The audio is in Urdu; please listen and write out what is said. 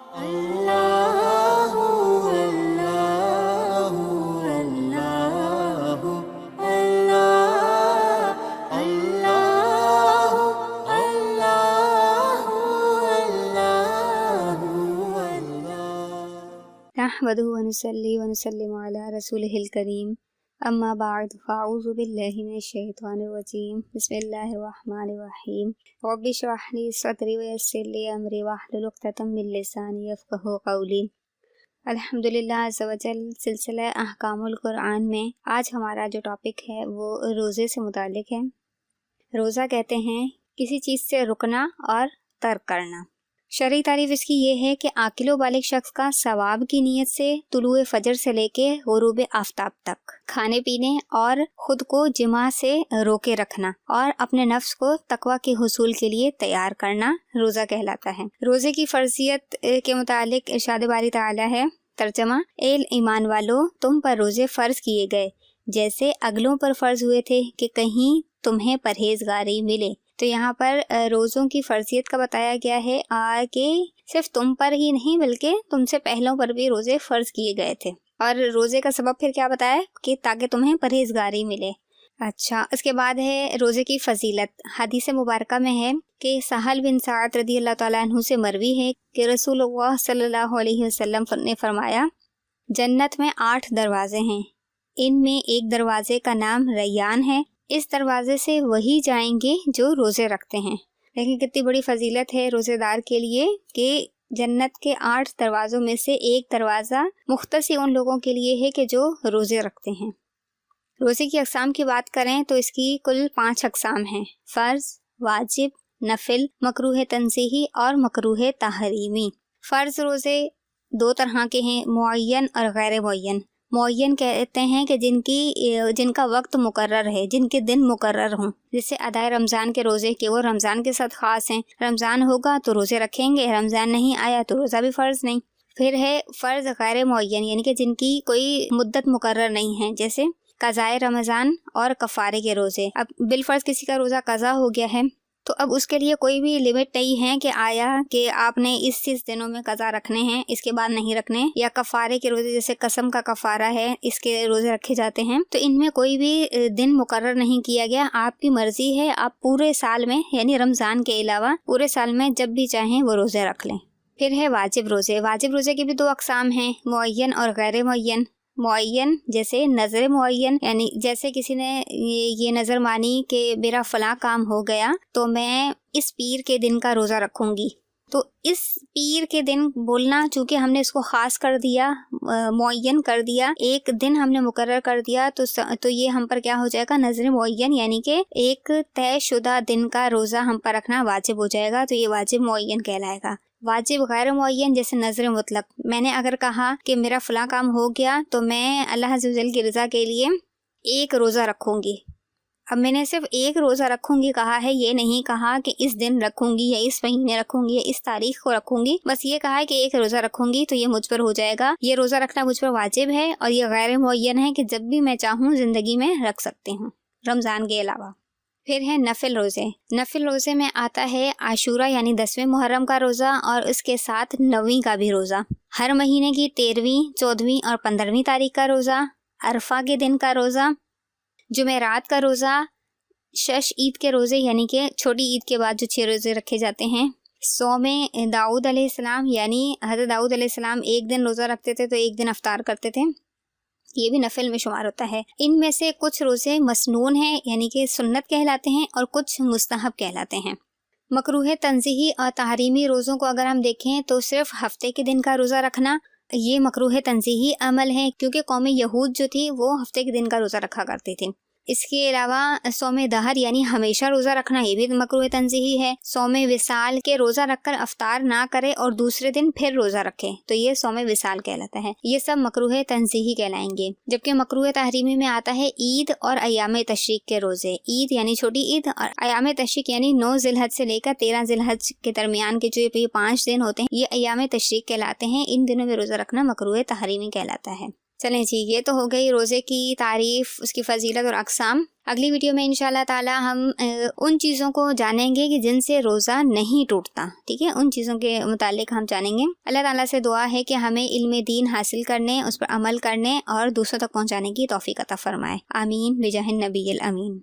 اللہ اللہ اللہ اللہ اللہ اللہ اللہ نحمدہ ونصلی ونسلم علی رسولہ الکریم اما بعد فاعوذ باللہ من الشیطان الرجیم بسم اللہ الرحمن الرحیم رب اشرح لی صدری ویسر لی امری واحلل عقدۃ من لسانی یفقہوا قولی۔ الحمدللہ عز وجل سلسلہ احکام القرآن میں آج ہمارا جو ٹاپک ہے وہ روزے سے متعلق ہے۔ روزہ کہتے ہیں کسی چیز سے رکنا اور ترک کرنا۔ شرعی تعریف اس کی یہ ہے کہ عاقل و بالغ شخص کا ثواب کی نیت سے طلوع فجر سے لے کے غروب آفتاب تک کھانے پینے اور خود کو جماع سے روکے رکھنا اور اپنے نفس کو تقوی کے حصول کے لیے تیار کرنا روزہ کہلاتا ہے۔ روزے کی فرضیت کے متعلق ارشاد باری تعالی ہے، ترجمہ: اے ایمان والو، تم پر روزے فرض کیے گئے جیسے اگلوں پر فرض ہوئے تھے کہ کہیں تمہیں پرہیزگاری ملے۔ تو یہاں پر روزوں کی فرضیت کا بتایا گیا ہے کہ صرف تم پر ہی نہیں بلکہ تم سے پہلوں پر بھی روزے فرض کیے گئے تھے، اور روزے کا سبب پھر کیا بتایا کہ تاکہ تمہیں پرہیزگاری ملے۔ اچھا، اس کے بعد ہے روزے کی فضیلت۔ حدیث مبارکہ میں ہے کہ سہل بن سعد رضی اللہ تعالیٰ عنہ سے مروی ہے کہ رسول اللہ صلی اللہ علیہ وسلم نے فرمایا، جنت میں 8 دروازے ہیں، ان میں ایک دروازے کا نام ریان ہے، اس دروازے سے وہی جائیں گے جو روزے رکھتے ہیں۔ لیکن کتنی بڑی فضیلت ہے روزے دار کے لیے کہ جنت کے 8 دروازوں میں سے ایک دروازہ مختص ان لوگوں کے لیے ہے کہ جو روزے رکھتے ہیں۔ روزے کی اقسام کی بات کریں تو اس کی کل 5 اقسام ہیں: فرض، واجب، نفل، مکروہ تنزیہی اور مکروہ تحریمی۔ فرض روزے 2 طرح کے ہیں، معین اور غیر معین۔ معین کہتے ہیں کہ جن کا وقت مقرر ہے، جن کے دن مقرر ہوں، جیسے ادائے رمضان کے روزے کہ وہ رمضان کے ساتھ خاص ہیں، رمضان ہوگا تو روزے رکھیں گے، رمضان نہیں آیا تو روزہ بھی فرض نہیں۔ پھر ہے فرض غیر معین، یعنی کہ جن کی کوئی مدت مقرر نہیں ہے، جیسے قضائے رمضان اور کفارے کے روزے۔ اب بالفرض کسی کا روزہ قضا ہو گیا ہے تو اب اس کے لیے کوئی بھی لمٹ نہیں ہے کہ آیا کہ آپ نے اس دنوں میں قضا رکھنے ہیں، اس کے بعد نہیں رکھنے، یا کفارے کے روزے جیسے قسم کا کفارہ ہے اس کے روزے رکھے جاتے ہیں، تو ان میں کوئی بھی دن مقرر نہیں کیا گیا، آپ کی مرضی ہے، آپ پورے سال میں یعنی رمضان کے علاوہ پورے سال میں جب بھی چاہیں وہ روزے رکھ لیں۔ پھر ہے واجب روزے۔ واجب روزے کی بھی 2 اقسام ہیں، معین اور غیر معین۔ معین جیسے نظر معین، یعنی جیسے کسی نے یہ نظر مانی کہ میرا فلاں کام ہو گیا تو میں اس پیر کے دن کا روزہ رکھوں گی، تو اس پیر کے دن بولنا چونکہ ہم نے اس کو خاص کر دیا، معین کر دیا، ایک دن ہم نے مقرر کر دیا، تو یہ ہم پر کیا ہو جائے گا، نظر معین، یعنی کہ ایک طے شدہ دن کا روزہ ہم پر رکھنا واجب ہو جائے گا، تو یہ واجب معین کہلائے گا۔ واجب غیر معین جیسے نظر مطلق، میں نے اگر کہا کہ میرا فلاں کام ہو گیا تو میں اللہ عز و جل کی رضا کے لیے 1 روزہ رکھوں گی، اب میں نے صرف 1 روزہ رکھوں گی کہا ہے، یہ نہیں کہا کہ اس دن رکھوں گی یا اس مہینے رکھوں گی یا اس تاریخ کو رکھوں گی، بس یہ کہا ہے کہ 1 روزہ رکھوں گی تو یہ مجھ پر ہو جائے گا، یہ روزہ رکھنا مجھ پر واجب ہے، اور یہ غیر معین ہے کہ جب بھی میں چاہوں زندگی میں رکھ سکتی ہوں رمضان کے علاوہ۔ پھر ہے نفل روزے۔ نفل روزے میں آتا ہے عاشورہ یعنی 10ویں محرم کا روزہ، اور اس کے ساتھ 9ویں کا بھی روزہ، ہر مہینے کی 13ویں، 14ویں اور 15ویں تاریخ کا روزہ، عرفہ کے دن کا روزہ، جمعرات کا روزہ، شش عید کے روزے یعنی کہ چھوٹی عید کے بعد جو 6 روزے رکھے جاتے ہیں، صوم داؤد علیہ السلام، یعنی حضرت داؤد علیہ السلام 1 دن روزہ رکھتے تھے تو 1 دن افطار کرتے تھے، یہ بھی نفل میں شمار ہوتا ہے۔ ان میں سے کچھ روزے مسنون ہیں یعنی کہ سنت کہلاتے ہیں، اور کچھ مستحب کہلاتے ہیں۔ مکروہ تنزیہی اور تحریمی روزوں کو اگر ہم دیکھیں تو صرف ہفتے کے دن کا روزہ رکھنا یہ مکروہ تنزیہی عمل ہے، کیونکہ قوم یہود جو تھی وہ ہفتے کے دن کا روزہ رکھا کرتی تھی۔ اس کے علاوہ صوم دہر یعنی ہمیشہ روزہ رکھنا یہ بھی مکروہ تنزیہی ہے۔ صوم وصال کے روزہ رکھ کر افطار نہ کرے اور دوسرے دن پھر روزہ رکھے تو یہ صوم وصال کہلاتا ہے، یہ سب مکروہ تنزیہی کہلائیں گے۔ جبکہ مکروہ تحریمی میں آتا ہے عید اور ایام تشریق کے روزے، عید یعنی چھوٹی عید اور ایام تشریق یعنی 9 ذی الحج سے لے کر 13 ذی الحج کے درمیان کے جو یہ 5 دن ہوتے ہیں یہ ایام تشریق کہلاتے ہیں، ان دنوں میں روزہ رکھنا مکروہ تحریمی کہلاتا ہے۔ چلیں جی، یہ تو ہو گئی روزے کی تعریف، اس کی فضیلت اور اقسام۔ اگلی ویڈیو میں انشاءاللہ تعالی ہم ان چیزوں کو جانیں گے کہ جن سے روزہ نہیں ٹوٹتا، ٹھیک ہے، ان چیزوں کے متعلق ہم جانیں گے۔ اللہ تعالیٰ سے دعا ہے کہ ہمیں علم دین حاصل کرنے، اس پر عمل کرنے اور دوسروں تک پہنچانے کی توفیق عطا فرمائے، آمین بجاہ النبی الامین۔